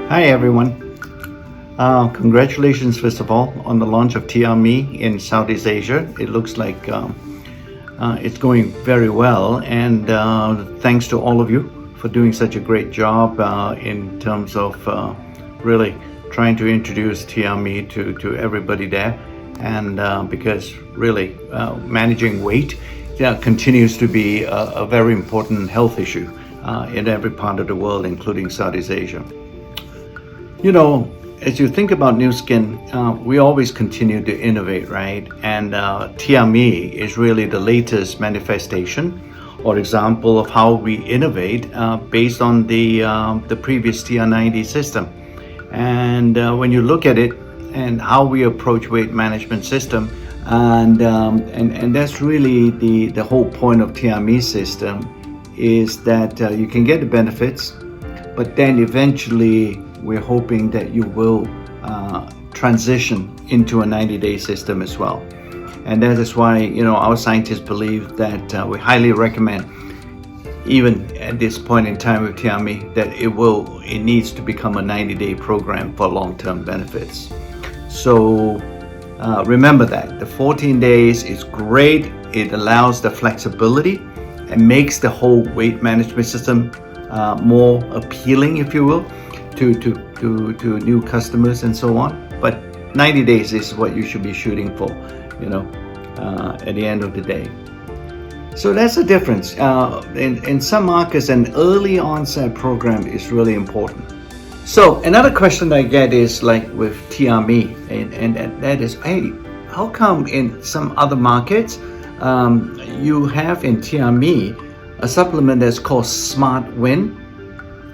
Hi everyone. Congratulations first of all on the launch of TRME in Southeast Asia. It looks like it's going very well, and thanks to all of you for doing such a great job in terms of really trying to introduce TRME to everybody there, and because really managing weight continues to be a very important health issue in every part of the world, including Southeast Asia. You know, as you think about Nu Skin, we always continue to innovate, right? And TRME is really the latest manifestation or example of how we innovate based on the previous TR90 system. And when you look at it and how we approach weight management system, and that's really the whole point of TRME system, is that you can get the benefits, but then eventually we're hoping that you will transition into a 90-day system as well. And that is why, you know, our scientists believe that we highly recommend, even at this point in time with TRME, that it needs to become a 90-day program for long-term benefits. So remember that the 14 days is great. It allows the flexibility and makes the whole weight management system more appealing, if you will, to new customers and so on. But 90 days is what you should be shooting for, you know, at the end of the day. So that's the difference. In some markets, an early onset program is really important. So another question I get is like with TRME, and that is, hey, how come in some other markets you have in TRME a supplement that's called Smart Win?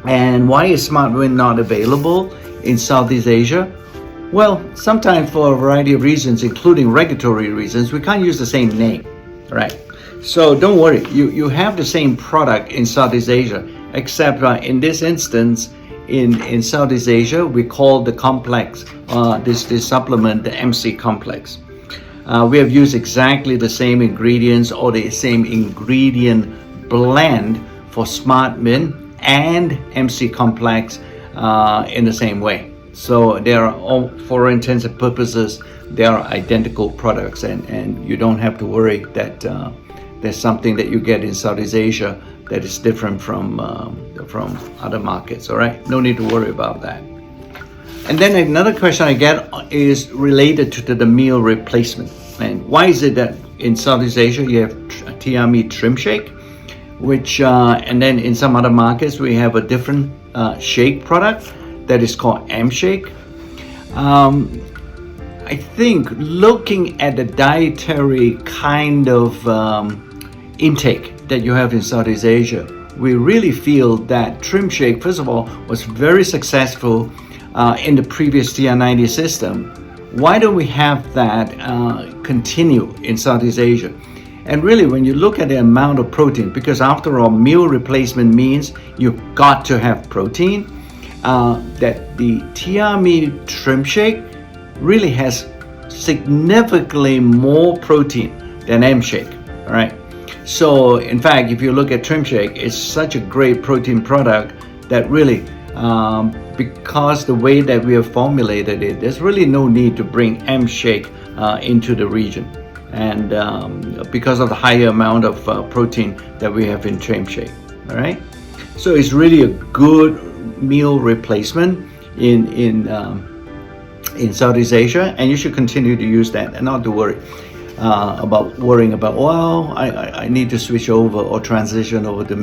And why is Smart Win not available in Southeast Asia? Well, sometimes for a variety of reasons, including regulatory reasons, we can't use the same name, right? So don't worry, you have the same product in Southeast Asia, except in this instance, in Southeast Asia, we call the complex, this supplement, the MC complex. We have used exactly the same ingredients or the same ingredient blend for Smart Win and MC complex in the same way. So they are all, for intents and purposes, they are identical products, and you don't have to worry that there's something that you get in Southeast Asia that is different from other markets. All right, no need to worry about that. And then another question I get is related to the meal replacement. And why is it that in Southeast Asia you have TRME Trimshake, which and then in some other markets we have a different shake product that is called M-Shake? I think looking at the dietary kind of intake that you have in Southeast Asia, we really feel that Trimshake, first of all, was very successful in the previous TR90 system. Why don't we have that continue in Southeast Asia? And really, when you look at the amount of protein, because after all, meal replacement means you've got to have protein, that the TRME Trimshake really has significantly more protein than M-Shake, all right? So in fact, if you look at Trimshake, it's such a great protein product that really, because the way that we have formulated it, there's really no need to bring M-Shake into the region. And because of the higher amount of protein that we have in Trimshake, all right? So it's really a good meal replacement in Southeast Asia, and you should continue to use that and not to worry worrying about, well, I need to switch over or transition over to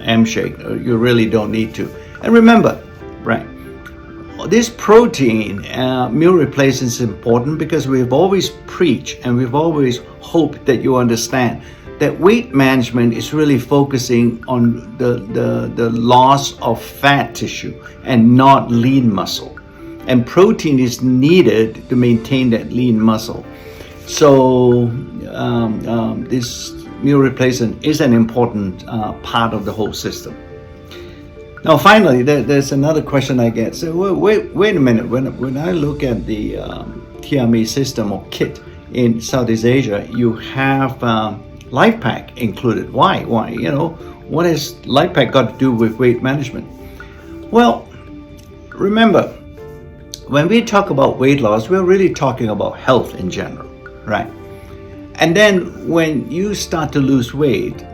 M-Shake. You really don't need to. And remember, right, this protein meal replacement is important because we've always preached and we've always hoped that you understand that weight management is really focusing on the loss of fat tissue and not lean muscle. And protein is needed to maintain that lean muscle. So this meal replacement is an important part of the whole system. Now, finally, there's another question I get. So wait a minute. When I look at the TRME system or kit in Southeast Asia, you have Lifepack included. Why? You know, what has Lifepack got to do with weight management? Well, remember, when we talk about weight loss, we're really talking about health in general, right? And then when you start to lose weight,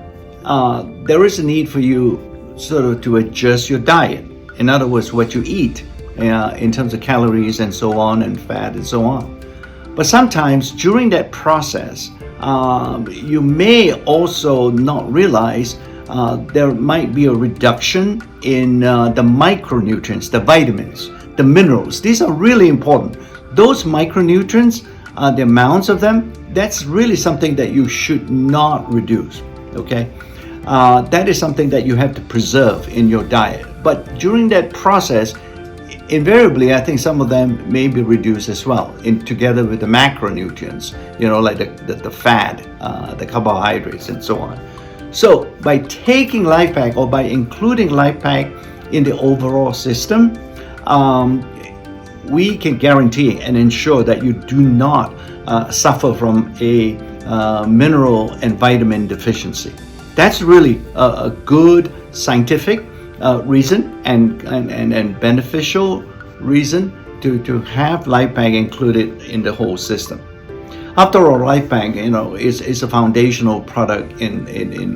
there is a need for you sort of to adjust your diet. In other words, what you eat in terms of calories and so on, and fat and so on. But sometimes during that process, you may also not realize there might be a reduction in the micronutrients, the vitamins, the minerals. These are really important. Those micronutrients, the amounts of them, that's really something that you should not reduce, okay? That is something that you have to preserve in your diet. But during that process, invariably, I think some of them may be reduced as well, together with the macronutrients, like the fat, the carbohydrates, and so on. So by taking Lifepack or by including Lifepack in the overall system, we can guarantee and ensure that you do not suffer from a mineral and vitamin deficiency. That's really a good scientific reason and beneficial reason to have Lifepack included in the whole system. After all, Lifepack, is a foundational product in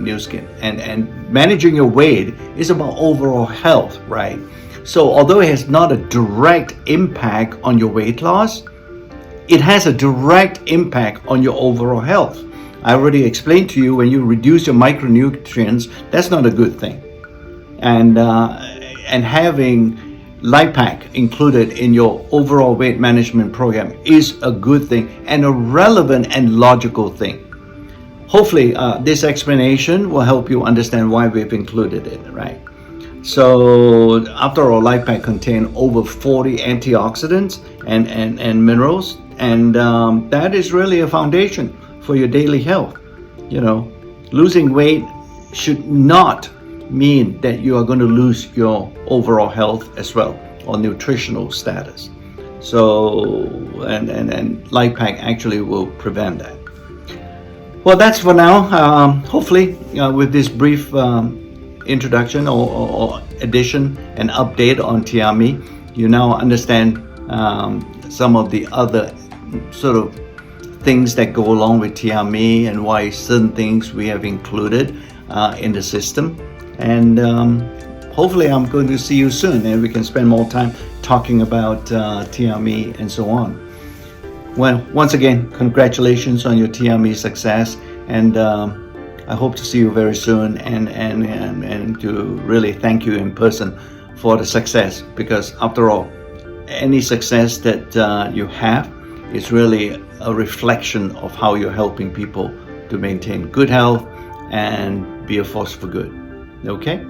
Nu Skin, and managing your weight is about overall health, right? So although it has not a direct impact on your weight loss, it has a direct impact on your overall health. I already explained to you, when you reduce your micronutrients, that's not a good thing. And having Lifepack included in your overall weight management program is a good thing and a relevant and logical thing. Hopefully, this explanation will help you understand why we've included it, right? So, after all, Lifepack contains over 40 antioxidants and minerals, and that is really a foundation for your daily health. Losing weight should not mean that you are going to lose your overall health as well, or nutritional status. So, and Lifepack actually will prevent that. Well, that's for now. Hopefully, with this brief introduction or addition and update on TRME, you now understand some of the other sort of things that go along with TRME and why certain things we have included in the system. And hopefully I'm going to see you soon, and we can spend more time talking about TRME and so on. Well, once again, congratulations on your TRME success, and I hope to see you very soon, and to really thank you in person for the success, because after all, any success that you have is really a reflection of how you're helping people to maintain good health and be a force for good. Okay?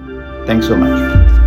Thanks so much.